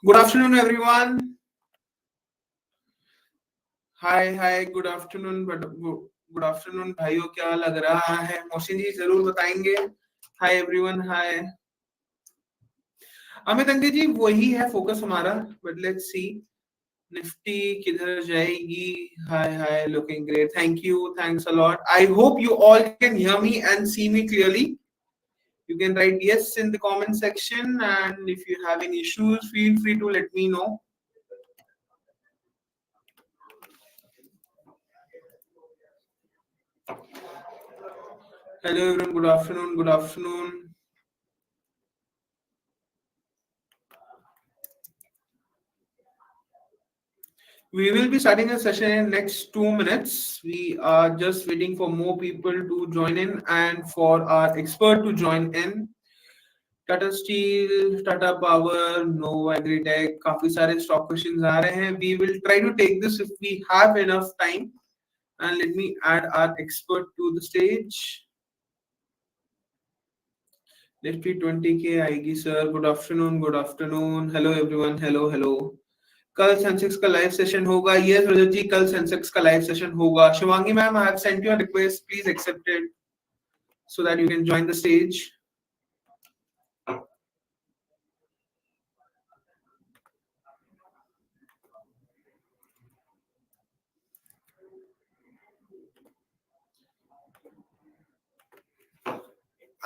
Good afternoon, everyone. Hi, good afternoon. Good afternoon, भाइयों क्या लग रहा है? मोहसिन जी जरूर बताएंगे. Hi everyone, hi. अमित अंकित जी वही है फोकस हमारा. But let's see. निफ्टी किधर जाएगी? Hi, looking great. Thank you, thanks a lot. I hope you all can hear me and see me clearly. You can write yes in the comment section, and if you have any issues, feel free to let me know. Hello everyone, good afternoon. We will be starting a session in next 2 minutes. We are just waiting for more people to join in and for our expert to join in. Tata Steel, Tata Power, Nova Agritech, काफी सारे stock questions आ रहे हैं. We will try to take this if we have enough time. And let me add our expert to the stage. Nifty 20K आएगी sir. Good afternoon. Hello everyone. Hello. कल Sensex का live session होगा. Yes Rajat ji, कल Sensex का live session होगा. Shivangi ma'am, I have sent you a request, please accept it so that you can join the stage.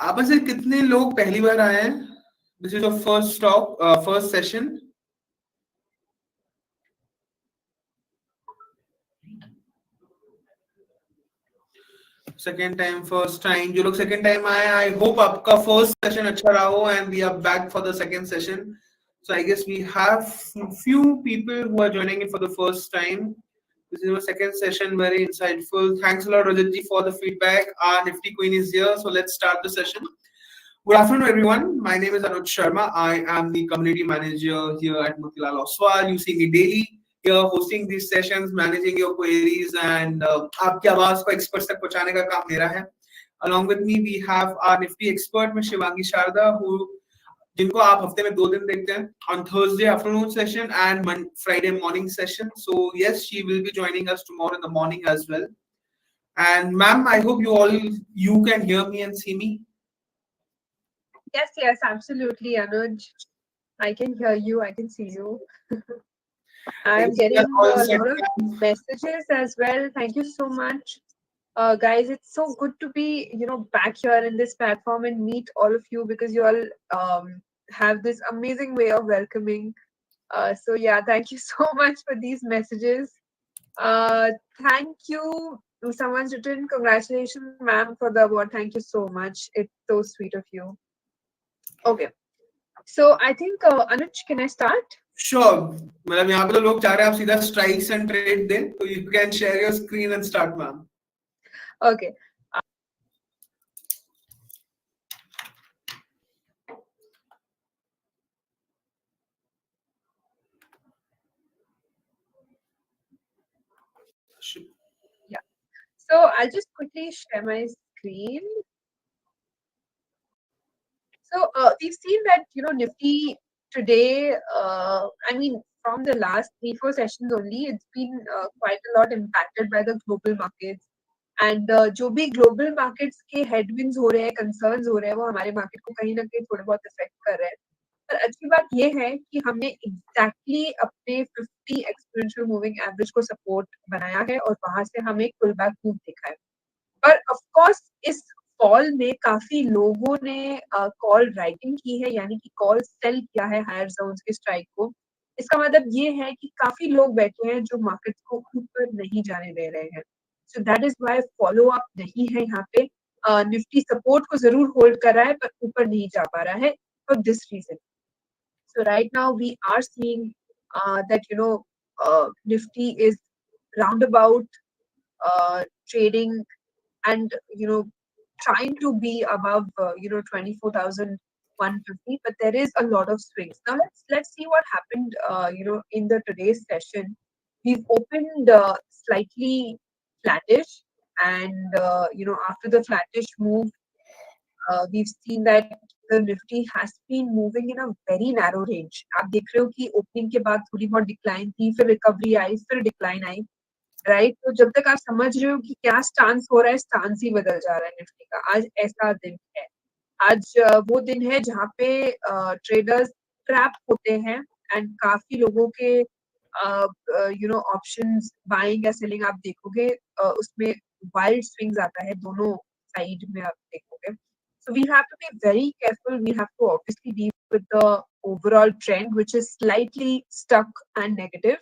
आप में से कितने लोग पहली बार आए हैं? This is your first talk, first session. Second time, first time. जो लोग सेकेंड टाइम आए, आई होप आपका फर्स्ट सेशन अच्छा रहा हो and we are back for the second session. So I guess we have few people who are joining in for the first time. This is our second session, very insightful. Thanks a lot, Rajat ji, for the feedback. Our Nifty Queen is here, so let's start the session. Good afternoon, everyone. My name is Anuj Sharma. I am the community manager here at Motilal Oswal. You see me daily here hosting these sessions, managing your queries, and आपकी आवाज को experts तक पहुंचाने का काम मेरा है. Along with me, we have our Nifty expert, Ms. Shivangi Sharda, who जिनको आप हफ्ते में 2 दिन देखते हैं, on Thursday afternoon session and Friday morning session. So yes, she will be joining us tomorrow in the morning as well. And ma'am, I hope you can hear me and see me. Yes, absolutely, Anuj. I can hear you, I can see you. I am getting a lot of messages as well. Thank you so much. Guys, it's so good to be, back here in this platform and meet all of you because you all have this amazing way of welcoming. So yeah, thank you so much for these messages. Thank you. Someone's written, congratulations, ma'am, for the award. Thank you so much. It's so sweet of you. Okay. So I think, Anuj, can I start? Sure. मतलब यहाँ पे तो लोग चाह रहे हैं आप सीधा strikes and trade दें, तो you can share your screen and start, ma'am. Okay. Yeah. So I'll just quickly share my screen. So we've seen that Nifty today. From the last 3-4 sessions only, it's been quite a lot impacted by the global markets. And जो भी global markets के headwinds हो रहे हैं, concerns हो रहे हैं, वो हमारे market को कहीं ना कहीं थोड़े बहुत affect कर रहे हैं. पर अच्छी बात ये है कि हमने exactly अपने 50 exponential moving average को support बनाया है और वहां से हमें एक pullback move देखा है. पर of course इस कॉल में काफी लोगों ने कॉल राइटिंग की है, यानी कि कॉल सेल किया है हायर जोन्स के स्ट्राइक को. इसका मतलब ये है कि काफी लोग बैठे हैं जो मार्केट को ऊपर नहीं जाने दे रहे हैं. So that is why follow up नहीं है यहाँ पे. निफ्टी सपोर्ट को जरूर होल्ड कर रहा है पर ऊपर नहीं जा पा रहा है for this reason. So right now we are seeing that Nifty is round about trading and trying to be above 24,150, but there is a lot of swings. Now let's see what happened in the today's session. We've opened slightly flattish, and after the flattish move we've seen that the Nifty has been moving in a very narrow range. आप देख रहे हो कि opening के बाद थोड़ी बहुत decline थी, फिर रिकवरी आई, फिर डिक्लाइन आई, राइट? तो जब तक आप समझ रहे हो कि क्या स्टांस हो रहा है, स्टांस ही बदल जा रहा है निफ्टी का। आज ऐसा दिन है। आज वो दिन है जहाँ पे ट्रेडर्स ट्रैप होते हैं एंड काफी लोगों के ऑप्शंस बाइंग या सेलिंग आप देखोगे, उसमें वाइल्ड स्विंग्स आता है दोनों साइड में आप देखोगे। So we have to be very careful. We have to obviously deal with the overall trend, which is slightly stuck and negative.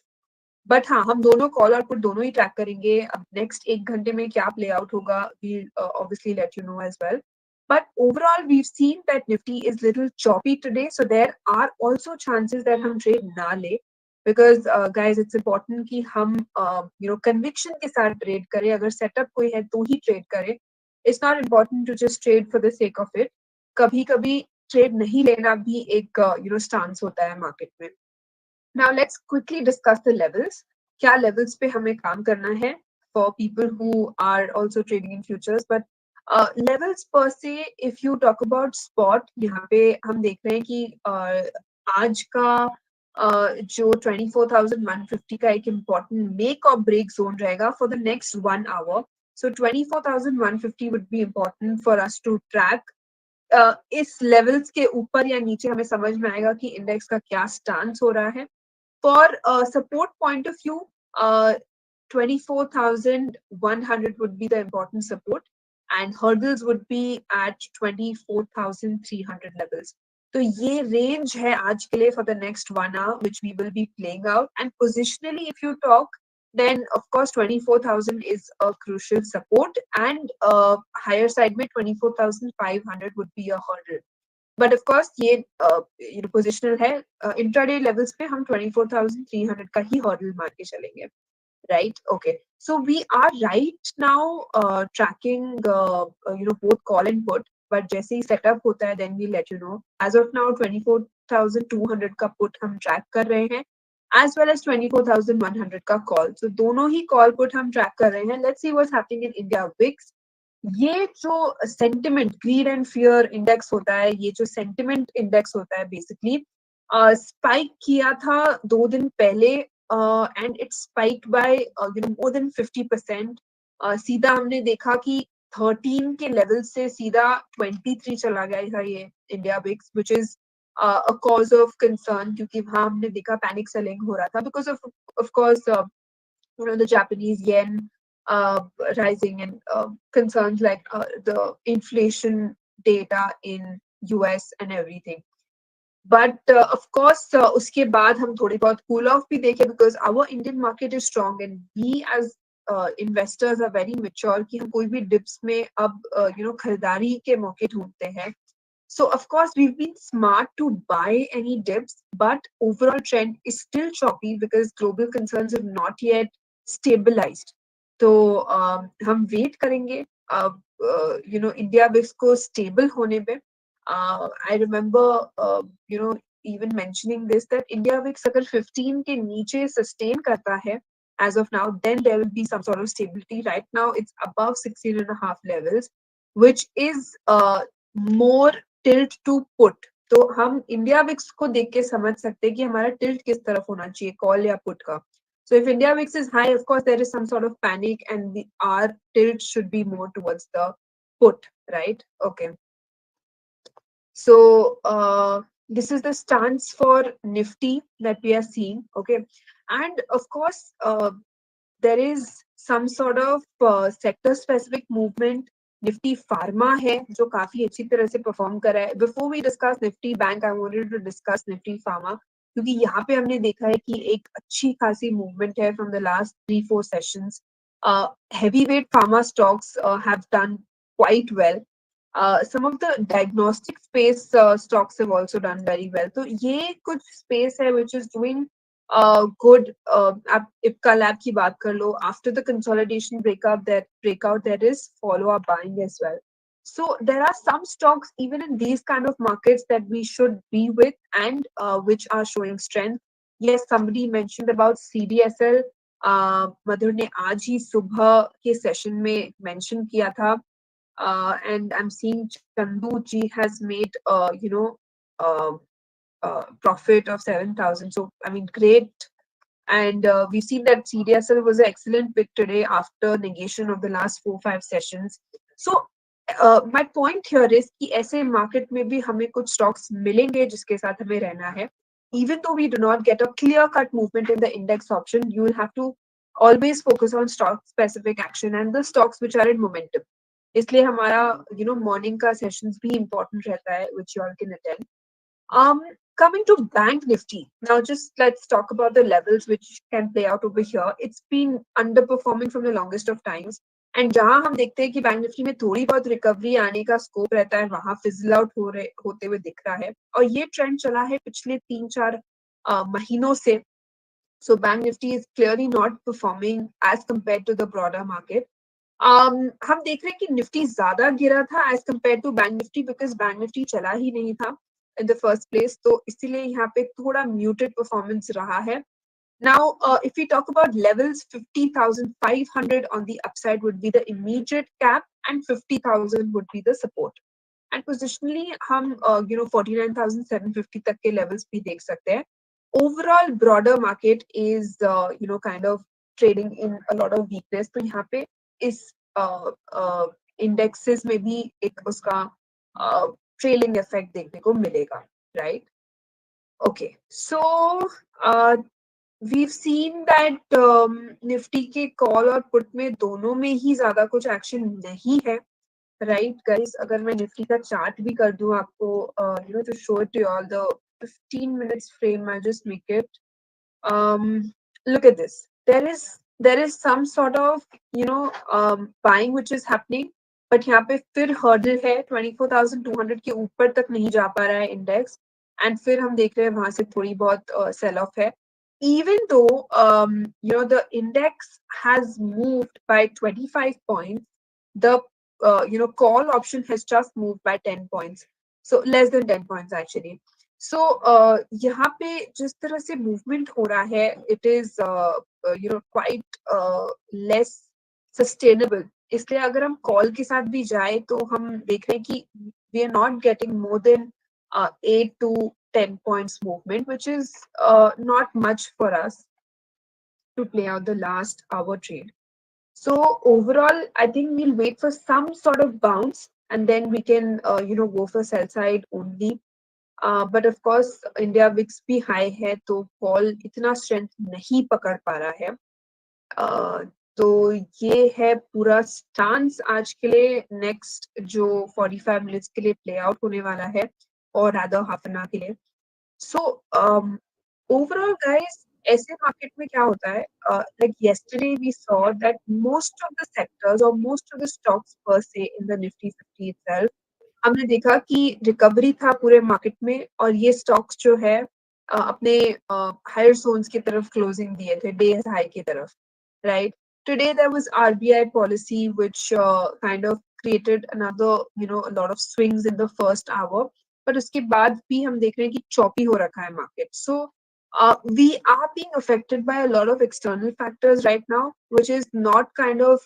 But हाँ, हम दोनों कॉल और पुट दोनों ही ट्रैक करेंगे। अब नेक्स्ट 1 घंटे में क्या प्ले आउट होगा, we'll obviously let you know as well. But overall, we've seen that Nifty is little choppy today, so there are also chances that हम trade ना ले, because guys, it's important कि हम conviction के साथ trade करें। अगर setup कोई है तो ही trade करें। It's not important to just trade for the sake of it. कभी-कभी trade नहीं लेना भी एक stance होता है market में। Now let's quickly discuss the levels. क्या levels पे हमें काम करना है for people who are also trading in futures, but levels per se, if you talk about spot, यहाँ पे हम देख रहे हैं कि आज का जो 24,150 का एक important make or break zone रहेगा for the next 1 hour. So 24,150 would be important for us to track. इस levels के ऊपर या नीचे हमें समझ में आएगा कि index का क्या stance हो रहा है। For support point of view, 24,100 would be the important support, and hurdles would be at 24,300 levels. So ये range है आज के लिए for the next 1 hour, which we will be playing out. And positionally, if you talk, then of course 24,000 is a crucial support, and higher side में 24,500 would be a hurdle. But of course ये positional है। Intraday levels पे हम 24,300 का ही hurdle मार के चलेंगे, right? Okay, so we are right now tracking both call and put, but जैसे ही सेटअप होता है then we let you know. As of now 24,200 का पुट हम ट्रैक कर रहे हैं, एज वेल एज 24,100 का कॉल। सो दोनों ही कॉल पुट हम ट्रैक कर रहे हैं। Let's see what's happening in India VIX. ये जो sentiment grid and fear index होता है, ये जो सेंटिमेंट इंडेक्स होता है, बेसिकली स्पाइक किया था 2 दिन पहले, and it spike by more than 50%। सीधा हमने देखा कि 13 के लेवल से सीधा 23 चला गया था ये India VIX, which is a cause of concern, क्योंकि वहां हमने देखा पैनिक सेलिंग हो रहा था because of course the Japanese yen rising, and concerns like the inflation data in US and everything. But of course, उसके बाद हम थोड़ी बहुत cool off भी देखे, because our Indian market is strong and we as investors are very mature कि हम कोई भी dips में अब खरीदारी के मौके ढूंढते हैं। So of course we've been smart to buy any dips, but overall trend is still choppy because global concerns have not yet stabilized. तो हम वेट करेंगे इंडिया विक्स को स्टेबल होने पे। I remember even mentioning this, that India VIX अगर 15 के नीचे sustain करता है as of now, then there will be some sort of stability. Right now it's above 16.5 levels, which is more tilt to put. तो हम India VIX को देख के समझ सकते हैं कि हमारा टिल्ट किस तरफ होना चाहिए, कॉल या पुट का। So if India VIX is high, of course there is some sort of panic, and our tilt should be more towards the put, right? Okay. So this is the stance for Nifty that we are seeing. Okay, and of course there is some sort of sector specific movement. Nifty pharma है जो काफी अच्छी तरह से perform कर रहा है। Before we discuss Nifty bank, I wanted to discuss Nifty pharma, क्योंकि यहाँ पे हमने देखा है कि एक अच्छी खासी मूवमेंट है from the last 3-4 sessions. Heavy weight pharma stocks have done quite well. Some of the diagnostic space stocks have also done very well. तो ये कुछ space है which is doing good. आप इप्का लैब की बात कर लो, after the consolidation breakout there is follow up buying as well. So there are some stocks even in these kind of markets that we should be with, and which are showing strength. Yes, somebody mentioned about CDSL. मधुर ने आज ही सुबह के session में mention किया था and I'm seeing Chandu ji has made uh, profit of 7,000. So I mean, great. And we've seen that CDSL was an excellent pick today after negation of the last 4-5 sessions. So my point here is कि ऐसे market में भी हमें कुछ stocks मिलेंगे जिसके साथ हमें रहना है. Even though we do not get a clear-cut movement in the index option, you will have to always focus on stock-specific action and the stocks which are in momentum. इसलिए हमारा morning का sessions भी important रहता है which you all can attend. Coming to Bank Nifty, now just let's talk about the levels which can play out over here. It's been underperforming from the longest of times. And जहाँ हम देखते हैं कि bank Nifty में थोड़ी बहुत recovery आने का स्कोप रहता है वहां फिजल आउट होते हुए दिख रहा है और ये ट्रेंड चला है पिछले 3-4 महीनों से. So Bank Nifty is clearly not performing as compared to the broader market. हम देख रहे हैं कि निफ्टी ज्यादा गिरा था as compare to bank Nifty because bank Nifty चला ही नहीं था in the first place. तो इसीलिए यहाँ पे थोड़ा muted performance रहा है. Now, if we talk about levels, 50,500 on the upside would be the immediate cap and 50,000 would be the support. And positionally, हम 49,750 तक के levels भी देख सकते हैं. Overall, broader market is kind of trading in a lot of weakness. तो यहाँ पे इस indexes में भी एक उसका trailing effect देखने को मिलेगा, right? Okay, so uh, we've seen that Nifty के call और put में दोनों में ही ज़्यादा कुछ action नहीं है, right guys? अगर मैं Nifty का chart भी कर दूँ आपको, to show it to you all, the 15 minutes frame, I'll just make it. Look at this. There is some sort of buying which is happening, but यहाँ पे फिर hurdle है 24,200 के ऊपर तक नहीं जा पा रहा है index, and फिर हम देख रहे हैं वहां से थोड़ी बहुत sell off है. Even though the index has moved by 25 points, the call option has just moved by 10 points, so less than 10 points actually. So यहाँ पे जिस तरह से movement हो रहा है, it is quite less sustainable. इसलिए अगर हम call के साथ भी जाए तो हम देख रहे हैं कि we are not getting more than 8 to 10 points movement, which is not much for us to play out the last hour trade. So overall, I think we'll wait for some sort of bounce and then we can go for sell side only. But of course India VIX भी high है तो call इतना strength नहीं पकड़ पा रहा है. तो ये है पूरा stance आज के लिए. Next जो 45 minutes के लिए play out होने वाला है और rather half an hour के लिए. So overall guys, ऐसे market में क्या होता है, like yesterday we saw that most of the sectors or most of the stocks per se in the Nifty 50 itself, हमने देखा कि रिकवरी था पूरे मार्केट में और ये स्टॉक्स जो है अपने हायर जोन्स की तरफ क्लोजिंग दिए थे, डे हाई की तरफ, right? Today there was RBI policy which kind of created another a lot of swings in the first hour, but उसके बाद भी हम देख रहे हैं कि choppy हो रखा है market. So we are being affected by a lot of external factors right now, which is not kind of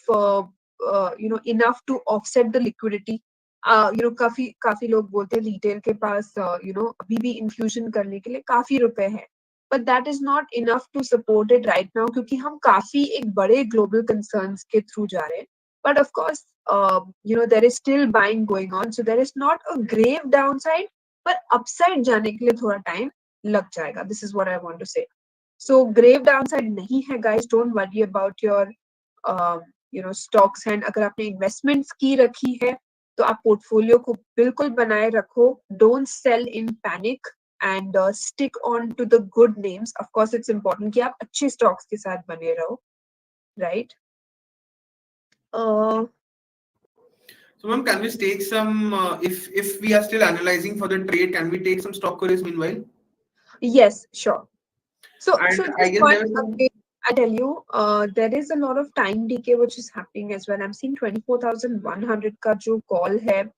enough to offset the liquidity. काफी काफी लोग बोलते हैं रिटेल के पास अभी भी इन्फ्यूजन करने के लिए काफी रुपए हैं, but that is not enough to support it right now क्योंकि हम काफी एक बड़े global concerns के through जा रहे हैं. But of course there is still buying going on, so there is not a grave downside, but upside जाने के लिए थोड़ा time लग जाएगा. This is what I want to say. So grave downside नहीं है guys, don't worry about your stocks. And अगर आपने investments की रखी है तो आप पोर्टफोलियो को बिल्कुल बनाए रखो. Don't sell in panic and stick on to the good names. Of course it's important कि आप अच्छे stocks के साथ बने रहो, right? So ma'am, can we take some if we are still analyzing for the trade, can we take some stock queries meanwhile? Yes, sure. So And just I guess one there is some, update. I tell you, there is a lot of time decay which is happening as well. I'm seeing 24,100 का जो call है.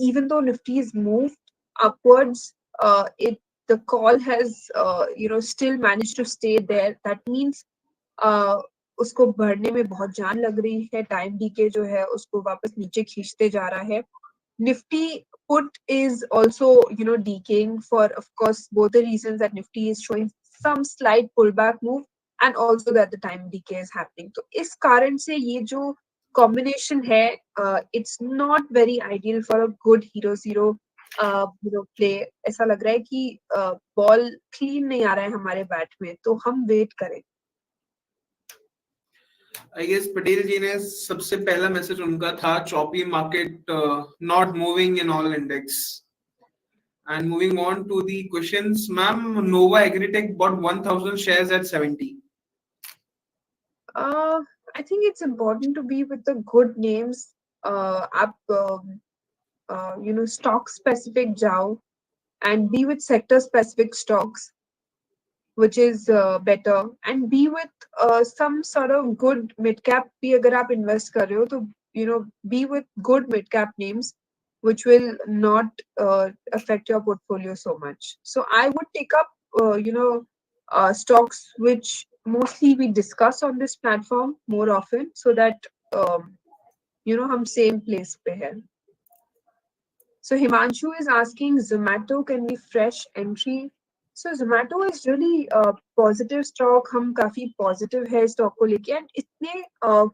Even though Nifty has moved upwards, the call has still managed to stay there. That means उसको बढ़ने में बहुत जान लग रही है, टाइम डीके जो है उसको वापस नीचे खींचते जा रहा है. Nifty put is also, decaying for, of course, both the reasons that Nifty is showing some slight pullback move and also that the time decay is happening. तो इस कारण से ये जो combination है, it's not very ideal for a good hero zero play. ऐसा लग रहा है कि बॉल क्लीन नहीं आ रहा है हमारे बैट में, तो हम वेट करें. आई गेस पटेल जी ने सबसे पहला मैसेज उनका था choppy market not moving in all index. And moving on to the questions, ma'am, Nova Agritech bought 1,000 shares at 70. I think it's important to be with the good names. आप stock specific जाओ and be with sector specific stocks, which is better, and be with some sort of good mid cap. भी अगर आप invest कर रहे हो तो be with good mid cap names which will not affect your portfolio so much. So I would take up stocks which mostly we discuss on this platform more often, so that हम same place पे है. So Himanshu is asking, Zomato can be fresh entry. So Zomato is really a positive stock. हम काफी positive है stock को लेके, and इतने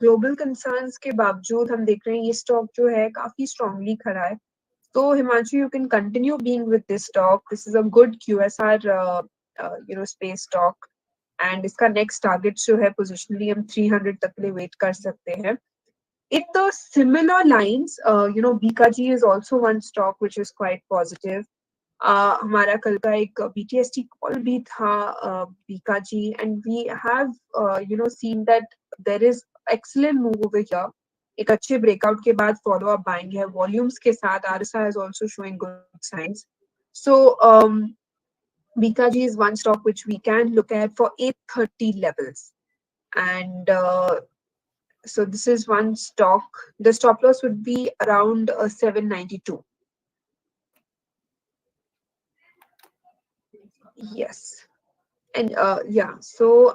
global concerns के बावजूद हम देख रहे हैं ये stock जो है काफी strongly खड़ा है. So Himanshu, you can continue being with this stock. This is a good QSR space stock, and इसका next target जो है positionally हम 300 तक ले wait कर सकते हैं. In the similar lines, BKG is also one stock which is quite positive. हमारा कल का एक BTST call भी था BKG, and we have seen that there is excellent move over here. एक अच्छे breakout के बाद follow up buying है volumes के साथ. RSI is also showing good signs. So BKG is one stock which we can look at for 830 levels, and so this is one stock. The stop loss would be around 792. Yes. And yeah, so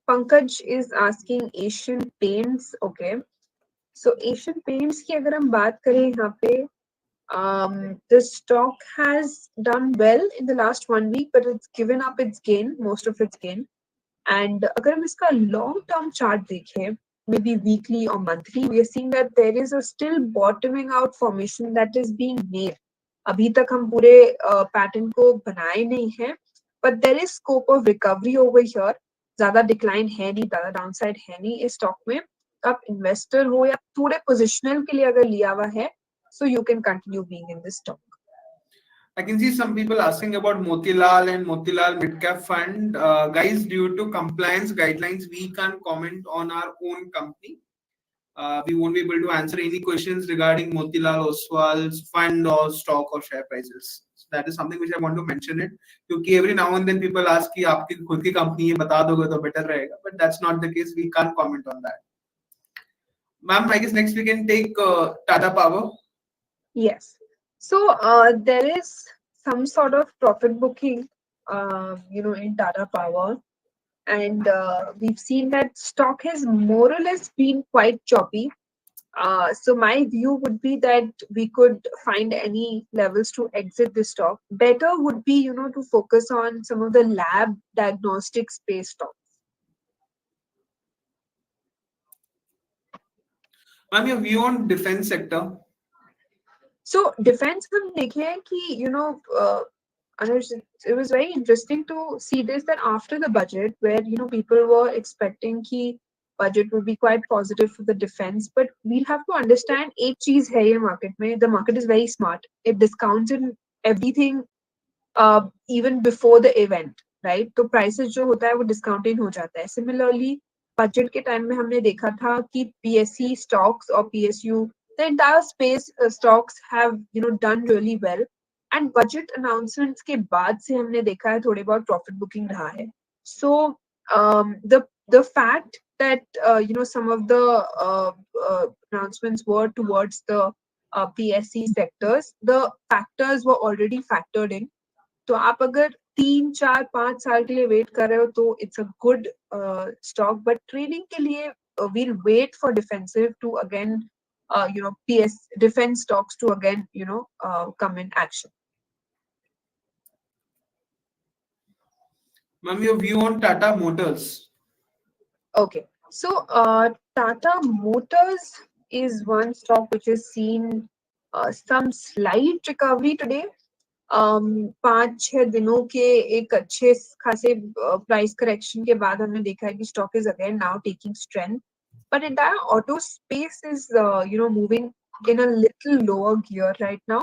Pankaj is asking Asian Paints. Okay. So Asian Paints की अगर हम बात करें यहाँ पे, the stock has done well in the last 1 week, but it's given up its gain, most of its gain. And अगर हम इसका long term chart देखें, maybe weekly or monthly, we are seeing that there is a still bottoming out formation that is being made. अभी तक हम पूरे pattern को बनाए नहीं हैं, but there is scope of recovery over here. ज्यादा डिक्लाइन है नहीं, ज्यादा डाउनसाइड है नहीं इस स्टॉक में. आप इन्वेस्टर हो या थोड़े पोजिशनल के लिए अगर लिया हुआ है, so you can continue being in this stock. I can see some people asking about Motilal and Motilal Midcap Fund. Guys, due to compliance guidelines, we can't comment on our own company. We won't be able to answer any questions regarding Motilal Oswal's fund or stock or share prices. So that is something which I want to mention it. क्योंकि every now and then people ask कि आपकी खुद की company है बता दोगे तो better रहेगा. But that's not the case. We can't comment on that. Ma'am, I guess next we can take Tata Power. Yes. So there is some sort of profit booking, in Tata Power, and we've seen that stock has more or less been quite choppy. So my view would be that we could find any levels to exit this stock. Better would be, to focus on some of the lab diagnostic space stocks. Ma'am, your view on defense sector? So defense हम देखें कि Anush, it was very interesting to see this, that after the budget, where people were expecting कि budget would be quite positive for the defense, but we'll have to understand एक चीज है ये market में. The market is very smart. It discounts in everything even before the event, right? तो prices जो होता है वो discounting हो जाता है. Similarly, budget के time में हमने देखा था कि PSC stocks और PSU, the entire space stocks have done really well. And budget announcements के बाद से हमने देखा है थोड़े बहुत profit booking रहा है. So the fact that some of the announcements were towards the PSC sectors, the factors were already factored in. तो आप अगर 3 4 5 साल के लिए वेट कर रहे हो तो it's a good stock, but trading के लिए we'll wait for defensive to again PS defense stocks to again come in action. Ma'am, your view on Tata Motors? Okay, so Tata Motors is one stock which has seen some slight recovery today. 5 6 दिनों के एक अच्छे खासे price correction के बाद हमने देखा है कि stock is again now taking strength, but entire auto space is moving in a little lower gear right now.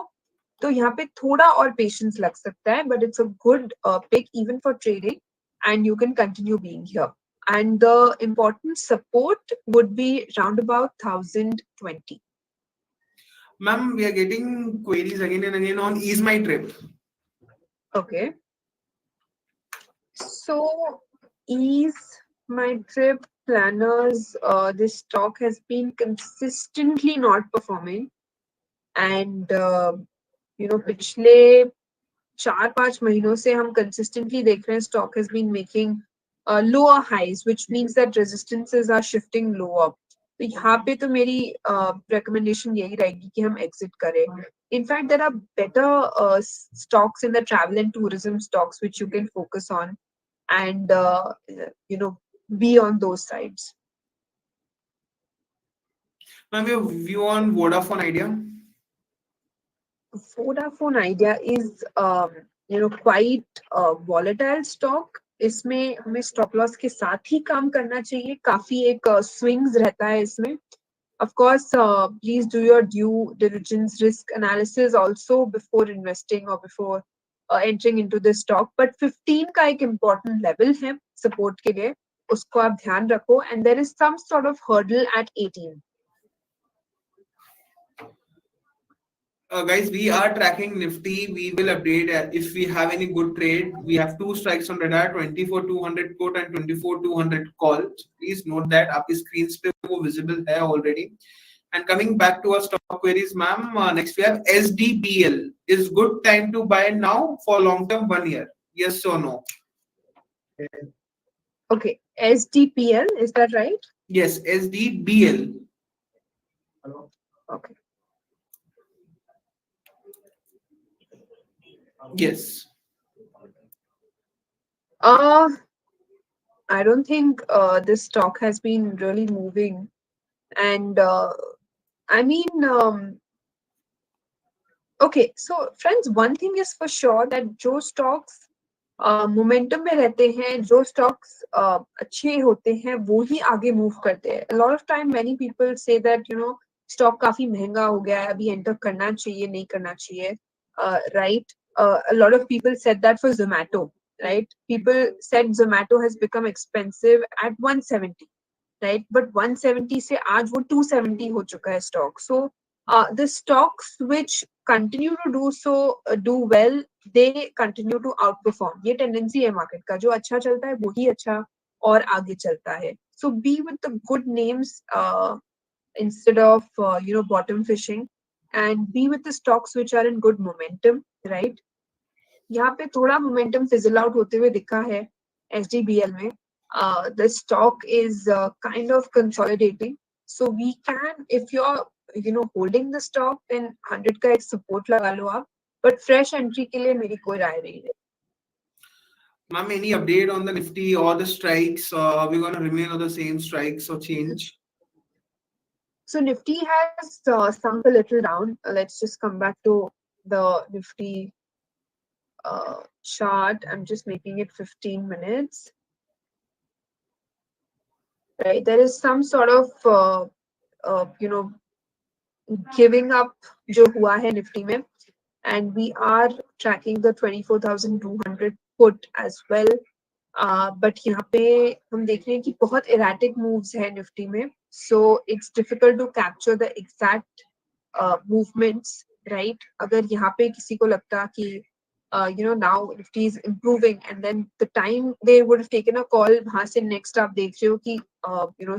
तो यहाँ पे थोड़ा और पेशेंस लग सकता है, but it's a good pick even for trading and you can continue being here. And the important support would be round about 1020. Ma'am, we are getting queries again and again on Ease My Trip. Okay. So Ease My Trip planners, this stock has been consistently not performing, and पिछले 4 5 महीनों से हम consistently देख रहे हैं stock has been making lower highs, which means that resistances are shifting lower. तो यहाँ पे तो मेरी recommendation यही रहेगी कि हम exit करें. In fact, there are better stocks in the travel and tourism stocks which you can focus on and be on those sides. Ma'am, your view on Vodafone Idea? Vodafone Idea is quite a volatile stock. इसमें हमें stop loss के साथ ही काम करना चाहिए. काफी एक swings रहता है इसमें. Of course, please do your due diligence risk analysis also before investing or before entering into this stock. But 15 का एक important level है support के लिए, उसको आप ध्यान रखो, and there is some sort of hurdle at 18. Guys, we are tracking Nifty. We will update if we have any good trade. We have 2 strikes on radar, 24,200 put and 24,200 call. Please note that आपकी screens पे वो visible है already. And coming back to our stock queries, ma'am, next we have SDBL. Is good time to buy now for long term 1 year? Yes or no? Okay, SDPL, is that right? Yes, SDBL. Okay. Yes. I don't think this stock has been really moving, and I mean, okay. So, friends, one thing is for sure that जो stocks momentum में रहते हैं, जो stocks अच्छे होते हैं, वो ही आगे move करते हैं. A lot of time, many people say that stock काफी महंगा हो गया है, अभी enter करना चाहिए, नहीं करना चाहिए, right? A lot of people said that for Zomato, right? People said Zomato has become expensive at 170, right? But 170 से आज वो 270 हो चुका है stock. So the stocks which continue to do well, they continue to outperform. ये tendency है market का, जो अच्छा चलता है वो ही अच्छा और आगे चलता है. So be with the good names instead of bottom fishing, and be with the stocks which are in good momentum, right? यहाँ पे थोड़ा momentum fizzle out होते हुए दिखा है SDBL में. The stock is kind of consolidating, so we can, if you're holding the stock, then 100 का एक support लगा लो आप, but fresh entry के लिए मेरी कोई राय नहीं है. Ma'am, any update on the Nifty or the strikes? We're going to remain on the same strikes or change? So Nifty has sunk a little down. Let's just come back to the Nifty chart. I'm just making it 15 minutes. Right, there is some sort of giving up जो हुआ है Nifty में, and we are tracking the 24,200 put as well. But यहाँ पे हम देख रहे हैं कि बहुत erratic moves है Nifty में, so it's difficult to capture the exact movements, right? अगर यहाँ पे किसी को लगता कि now Nifty is improving, and then the time they would have taken a call, वहाँ से next आप देख रहे हो कि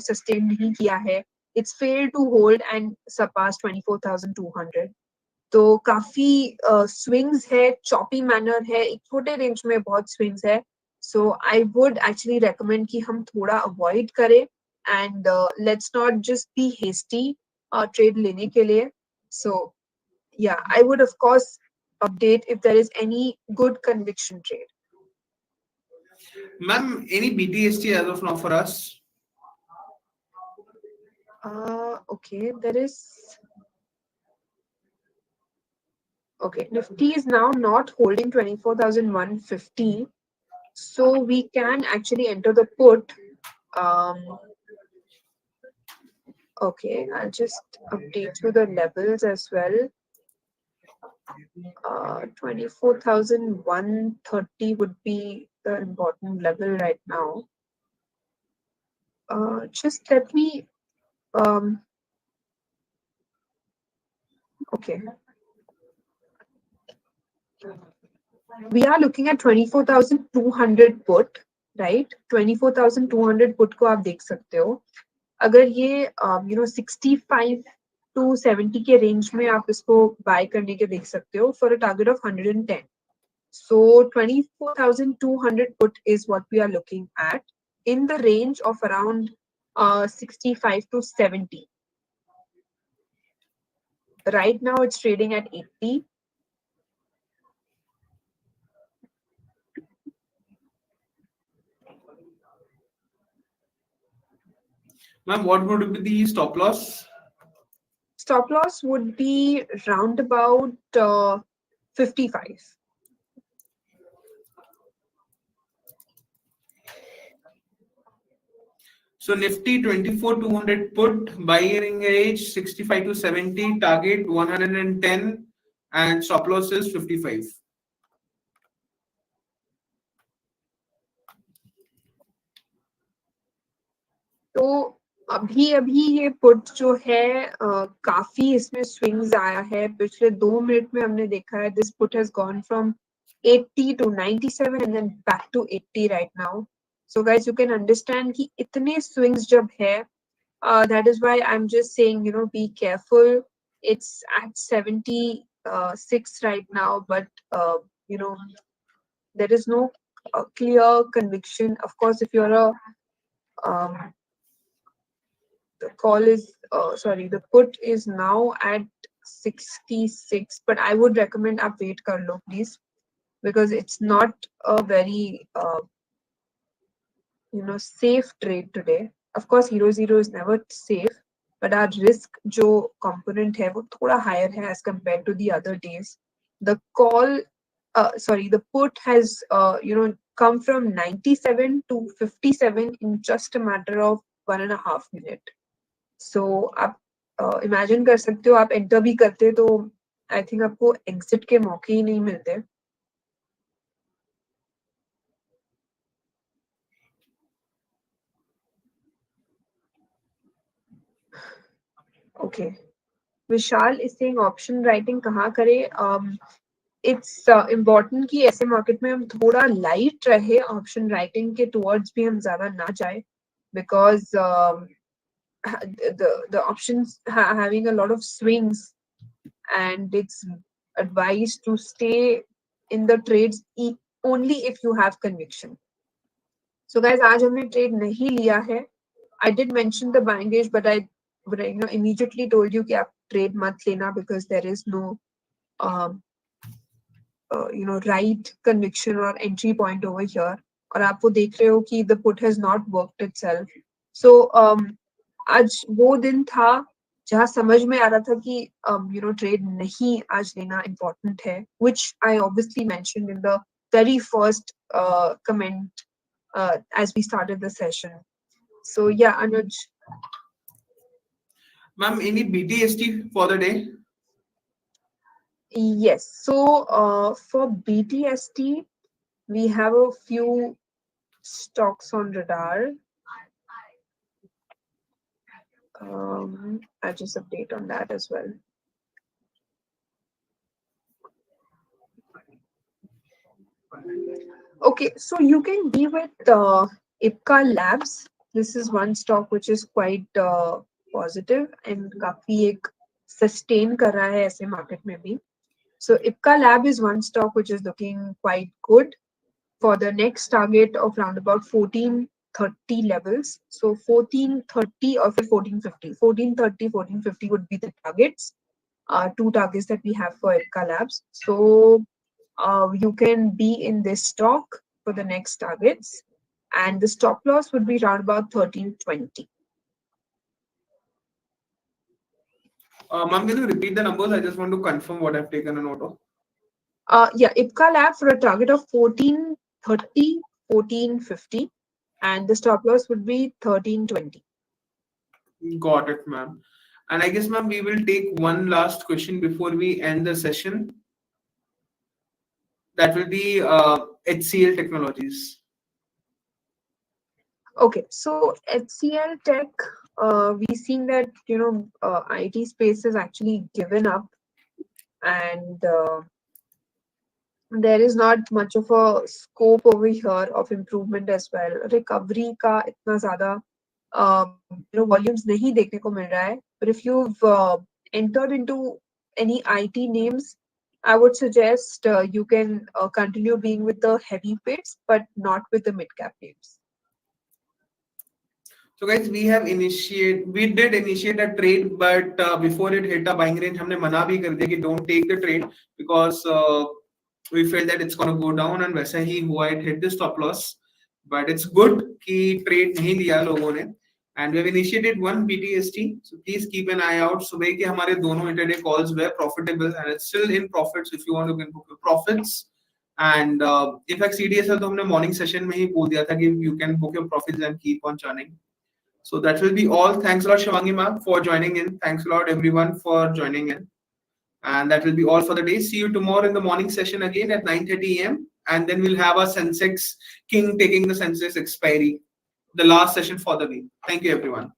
sustain नहीं किया है, it's failed to hold and surpass 24,200. तो काफी स्विंग्स है, चॉपी मैनर है, एक छोटे रेंज में बहुत स्विंग्स है. So I would actually recommend कि हम थोड़ा अवॉइड करें and let's not just be hasty trade लेने के लिए. सो yeah, I would of course update if there is any good conviction trade. Ma'am, any BTST as of now for us? Okay, there is. Okay, Nifty is now not holding 24,150, so we can actually enter the put. Um, okay, I'll just update you the levels as well. 24,130 would be the important level right now. Just let me. Okay. We are looking at 24,200 put, right? 24,200 put को आप देख सकते हो. अगर ये 65 to 70 के range में आप इसको बाय करने के देख सकते हो for a target of 110. So 24,200 put is what we are looking at in the range of around 65 to 70. Right now it's trading at 80. Ma'am, what would be the stop loss? Stop loss would be round about 55. So Nifty 24,200 put, buying range 65 to 70, target 110, and stop loss is 55. तो अभी ये put जो है काफी इसमें swings आया है. पिछले 2 मिनट में हमने देखा है this put has gone from 80 to 97 and then back to 80 right now. So guys, you can understand कि इतने swings जब है, that is why I'm just saying, be careful. It's at 76 right now, but there is no clear conviction. Of course, if you're a the call is the put is now at 66, but I would recommend आप wait कर लो please, because it's not a very safe trade today. Of course 0 is never safe, but our risk जो component है वो थोड़ा higher है as compared to the other days. The call the put has come from 97 to 57 in just a matter of 1.5 minutes. सो आप imagine कर सकते हो, आप एंटर भी करते तो आई थिंक आपको एग्जिट के मौके ही नहीं मिलते. Okay, Vishal is saying option writing कहाँ करे. इट्स इम्पोर्टेंट कि ऐसे मार्केट में हम थोड़ा लाइट रहे, ऑप्शन राइटिंग के टुवर्ड्स भी हम ज्यादा ना जाए, because the options having a lot of swings, and it's advised to stay in the trades only if you have conviction. So guys, आज हमने trade नहीं लिया है. I did mention the buying range, but I immediately told you कि आप trade मत लेना because there is no right conviction or entry point over here. और आप वो देख रहे हो कि the put has not worked itself. So आज वो दिन था जहाँ समझ में आ रहा था कि ट्रेड नहीं आज लेना इम्पोर्टेंट है, which I obviously mentioned in the very first comment as we started the session. So yeah, Anuj. Ma'am, any BTST for the day? Yes. So for BTST, we have a few stocks on radar. I'll just update on that as well. Okay, so you can be with Ipca Labs. This is one stock which is quite positive and काफी एक sustain कर रहा है ऐसे market में भी. So IPCA Lab is one stock which is looking quite good for the next target of around about 1430 levels. So 1430 or 1450. 1430, 1450 would be the targets. Two targets that we have for IPCA Labs. So you can be in this stock for the next targets, and the stop loss would be around about 1320. Ma'am, can you repeat the numbers? I just want to confirm what I've taken a note of. Yeah, IPCA Lab for a target of 1430, 1450, and the stop loss would be 1320. Got it, ma'am. And I guess, ma'am, we will take one last question before we end the session. That will be HCL Technologies. Okay, so HCL Tech, we seen that IT space has actually given up, and there is not much of a scope over here of improvement as well. Recovery का इतना ज़्यादा volumes नहीं देखने को मिल रहा है. But if you've entered into any IT names, I would suggest you can continue being with the heavy pits, but not with the mid cap names. So guys, we did initiate a trade, but before it hit a buying range, हमने मना भी कर दिया कि don't take the trade because we felt that it's gonna go down, and वैसा ही हुआ, it hit the stop loss. But it's good कि trade नहीं लिया लोगों ने, and we have initiated one BTST. So please keep an eye out. सुबह के हमारे दोनों intraday calls were profitable, and it's still in profits if you want to book the profits. And in fact CDSL तो हमने morning session में ही बोल दिया था कि you can book your profits and keep on churning. So that will be all. Thanks a lot, Shivangi ma'am, for joining in. Thanks a lot, everyone, for joining in. And that will be all for the day. See you tomorrow in the morning session again at 9:30 a.m. And then we'll have our Sensex King taking the Sensex expiry, the last session for the week. Thank you, everyone.